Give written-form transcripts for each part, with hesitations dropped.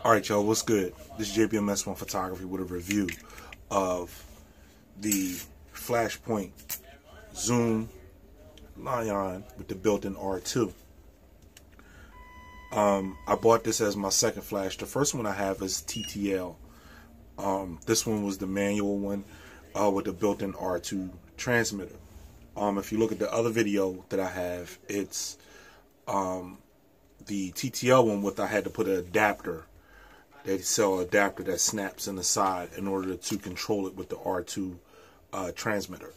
Alright y'all, what's good? This is JBMS1 Photography with a review of the Flashpoint Zoom Lion with the built-in R2. I bought this as my second flash. The first one I have is TTL. This one was the manual one with the built-in R2 transmitter. If you look at the other video that I have, it's the TTL one with I had to put an adapter. They sell an adapter that snaps in the side in order to control it with the R2 transmitter.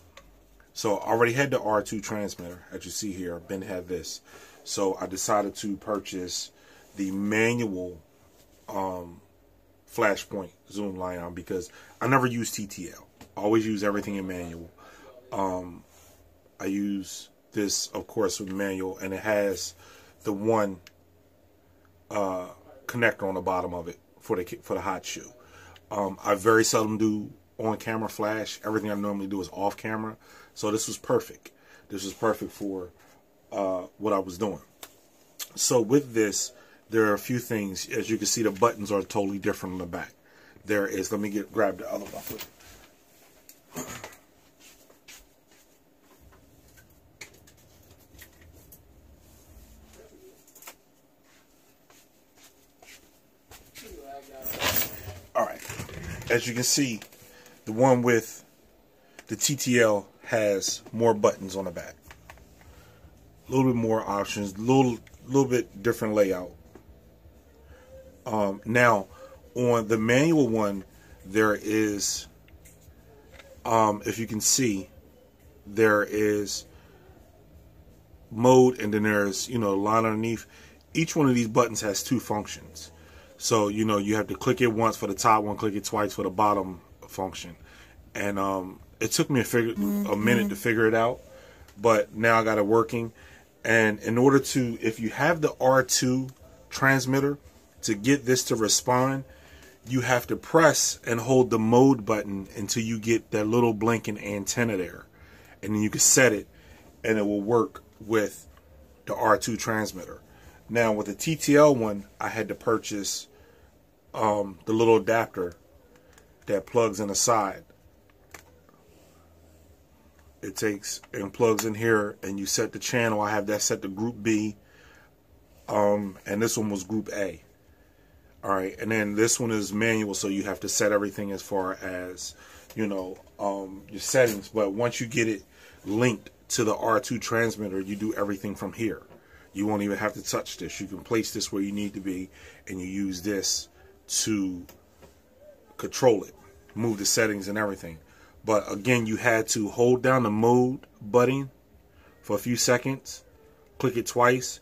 So I already had the R2 transmitter, as you see here. Ben had this. So I decided to purchase the manual Flashpoint Zoom Lion because I never use TTL. I always use everything in manual. I use this, of course, with manual, and it has the one connector on the bottom of it for the hot shoe. I very seldom do on-camera flash. Everything I normally do is off-camera. So this was perfect. This was perfect for what I was doing. So with this, there are a few things. As you can see, the buttons are totally different on the back. There is, let me grab the other one. Alright, as you can see, the one with the TTL has more buttons on the back. A little bit more options, a little bit different layout. Now, on the manual one, there is, if you can see, there is mode, and then there's, you know, line underneath. Each one of these buttons has two functions. So, you know, you have to click it once for the top one, click it twice for the bottom function. And it took me a minute to figure it out, but now I got it working. And in order to, if you have the R2 transmitter, to get this to respond, you have to press and hold the mode button until you get that little blinking antenna there. And then you can set it, and it will work with the R2 transmitter. Now with the TTL one, I had to purchase the little adapter that plugs in the side. It takes and plugs in here, and you set the channel. I have that set to Group B, and this one was Group A. All right, and then this one is manual, so you have to set everything as far as, you know, your settings. But once you get it linked to the R2 transmitter, you do everything from here. You won't even have to touch this. You can place this where you need to be, and you use this to control it, move the settings and everything. But again, you had to hold down the mode button for a few seconds, click it twice.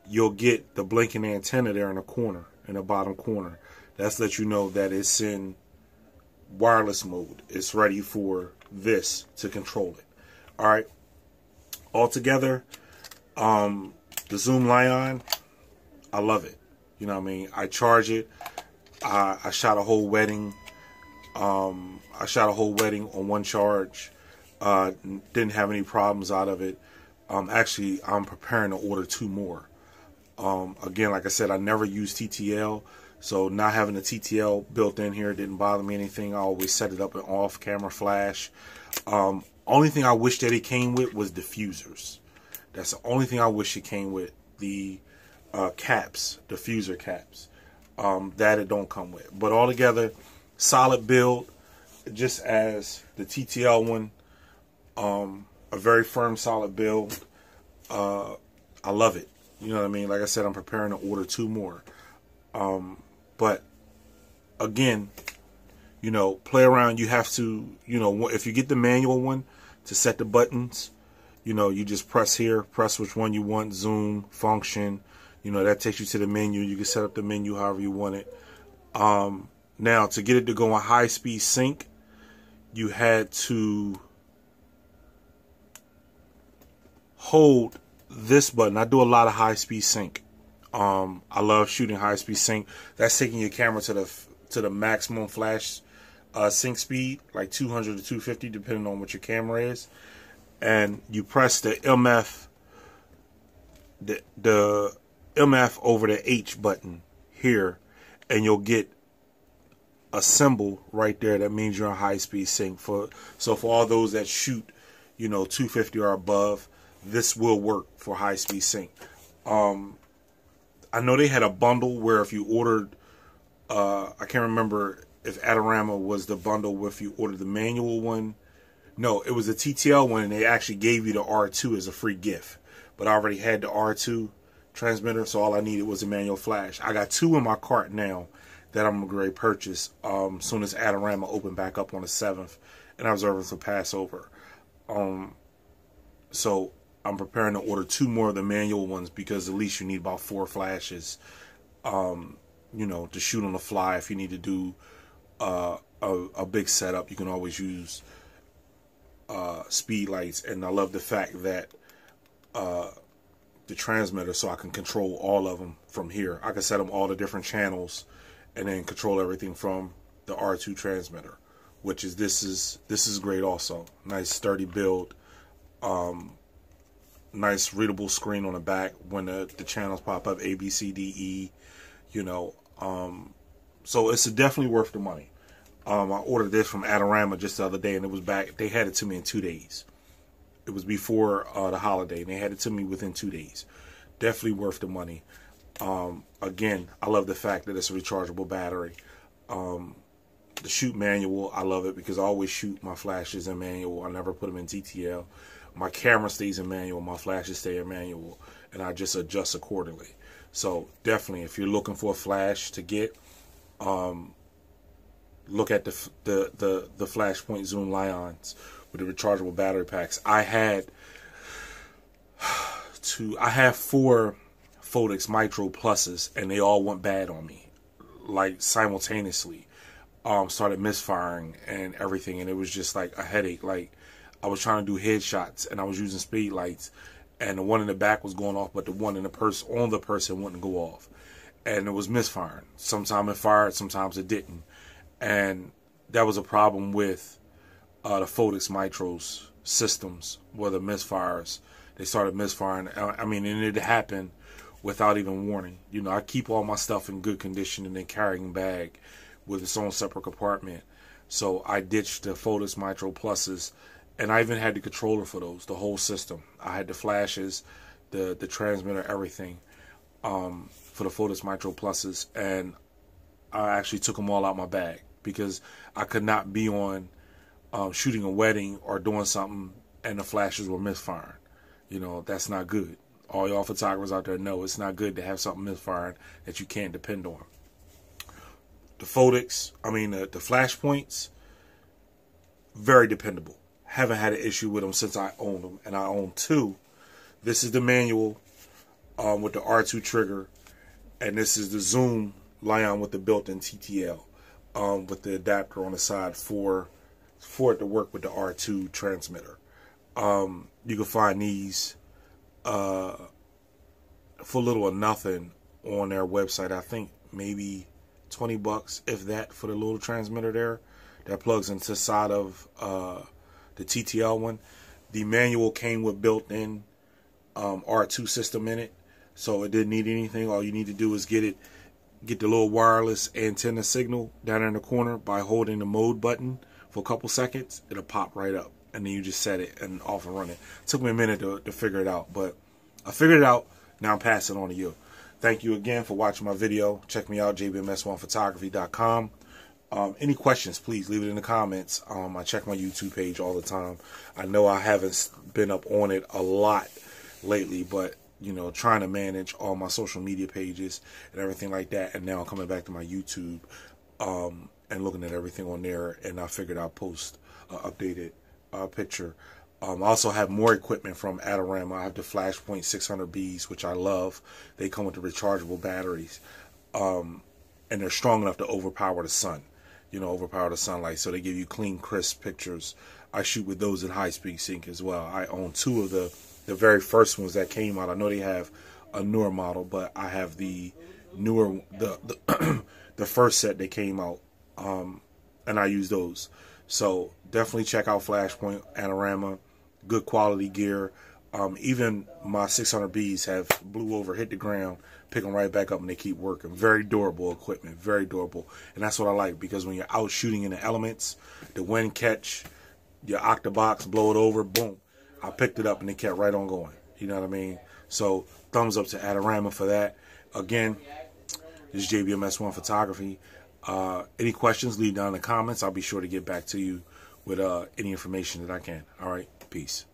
You'll get the blinking antenna there in the corner, in the bottom corner. That's let you know that it's in wireless mode. It's ready for this to control it. All right. Altogether, the Zoom Lion, I love it. You know what I mean? I charge it. I shot a whole wedding. I shot a whole wedding on one charge. Didn't have any problems out of it. Actually, I'm preparing to order 2 more. Again, like I said, I never use TTL. So not having the TTL built in here didn't bother me anything. I always set it up in off-camera flash. Only thing I wish that it came with was diffusers. That's the only thing I wish it came with. The caps, diffuser caps. That it don't come with. But altogether, solid build, just as the TTL one. A very firm, solid build. I love it. You know what I mean? Like I said, I'm preparing to order 2 more. But again, you know, play around. You have to, you know, if you get the manual one to set the buttons, you know, you just press here, press which one you want, zoom, function. You know, that takes you to the menu. You can set up the menu however you want it. Now, to get it to go on high-speed sync, you had to hold this button. I do a lot of high-speed sync. I love shooting high-speed sync. That's taking your camera to the maximum flash sync speed, like 200 to 250, depending on what your camera is. And you press the MF, the MF over the H button here, and you'll get a symbol right there that means you're on high-speed sync. So for all those that shoot, 250 or above, this will work for high-speed sync. I know they had a bundle where if you ordered, I can't remember if Adorama was the bundle where if you ordered the manual one. No, it was the TTL one, and they actually gave you the R2 as a free gift. But I already had the R2 transmitter, so all I needed was a manual flash. I got 2 in my cart now that I'm going to purchase soon as Adorama opened back up on the 7th, and I was reserving for Passover. So I'm preparing to order 2 more of the manual ones, because at least you need about 4 flashes, to shoot on the fly. If you need to do a big setup, you can always use speed lights. And I love the fact that the transmitter, so I can control all of them from here. I can set them all the different channels and then control everything from the R2 transmitter, which is this is great also. Nice sturdy build, nice readable screen on the back when the channels pop up, A, B, C, D, E, so it's definitely worth the money. I ordered this from Adorama just the other day, and it was back. They had it to me in 2 days. It was before the holiday, and they had it to me within 2 days. Definitely worth the money. Again, I love the fact that it's a rechargeable battery. The shoot manual, I love it because I always shoot my flashes in manual. I never put them in TTL. My camera stays in manual, my flashes stay in manual, and I just adjust accordingly. So definitely, if you're looking for a flash to get, look at the Flashpoint Zoom Lions with the rechargeable battery packs. I have 4 Photox Micro Pluses, and they all went bad on me, like simultaneously. Started misfiring and everything, and it was just like a headache. Like, I was trying to do headshots, and I was using speed lights, and the one in the back was going off, but the one in the on the person wouldn't go off, and it was misfiring. Sometimes it fired, sometimes it didn't, and that was a problem with the Photox Micros systems, where the misfires, they started misfiring. I mean, and it happened without even warning. I keep all my stuff in good condition in a carrying bag with its own separate compartment. So I ditched the Photox Micro Pluses, and I even had the controller for those, the whole system. I had the flashes, the transmitter, everything for the Photox Micro Pluses, and I actually took them all out my bag because I could not be on shooting a wedding or doing something and the flashes were misfiring. That's not good. All y'all photographers out there know it's not good to have something misfiring that you can't depend on. The Photox, the Flashpoints, very dependable. Haven't had an issue with them since I owned them, and I own 2. This is the manual with the R2 trigger, and this is the Zoom Lion with the built-in TTL with the adapter on the side for it to work with the R2 transmitter. You can find these for little or nothing on their website. I think maybe $20, if that, for the little transmitter there that plugs into the side of the TTL one. The manual came with built-in R2 system in it, so it didn't need anything. All you need to do is get the little wireless antenna signal down in the corner by holding the mode button for a couple seconds. It'll pop right up, and then you just set it and off and running. It took me a minute to figure it out, but I figured it out. Now I'm passing it on to you. Thank you again for watching my video. Check me out, jbms1photography.com. Any questions, please leave it in the comments. I check my YouTube page all the time. I know I haven't been up on it a lot lately, but trying to manage all my social media pages and everything like that, and now I'm coming back to my YouTube and looking at everything on there, and I figured I'd post an updated picture. I also have more equipment from Adorama. I have the Flashpoint 600Bs, which I love. They come with the rechargeable batteries, and they're strong enough to overpower the sun, overpower the sunlight, so they give you clean, crisp pictures. I shoot with those in high-speed sync as well. I own 2 of the very first ones that came out. I know they have a newer model, but I have the newer, the first set that came out, and I use those. So definitely check out Flashpoint, Adorama, good quality gear. Even my 600Bs have blew over, hit the ground, pick them right back up and they keep working. Very durable equipment, very durable. And that's what I like, because when you're out shooting in the elements, the wind catch, your octobox, blow it over, boom. I picked it up and it kept right on going. You know what I mean? So thumbs up to Adorama for that. Again, this is JBMS1 Photography. Any questions, leave down in the comments. I'll be sure to get back to you with any information that I can. All right, peace.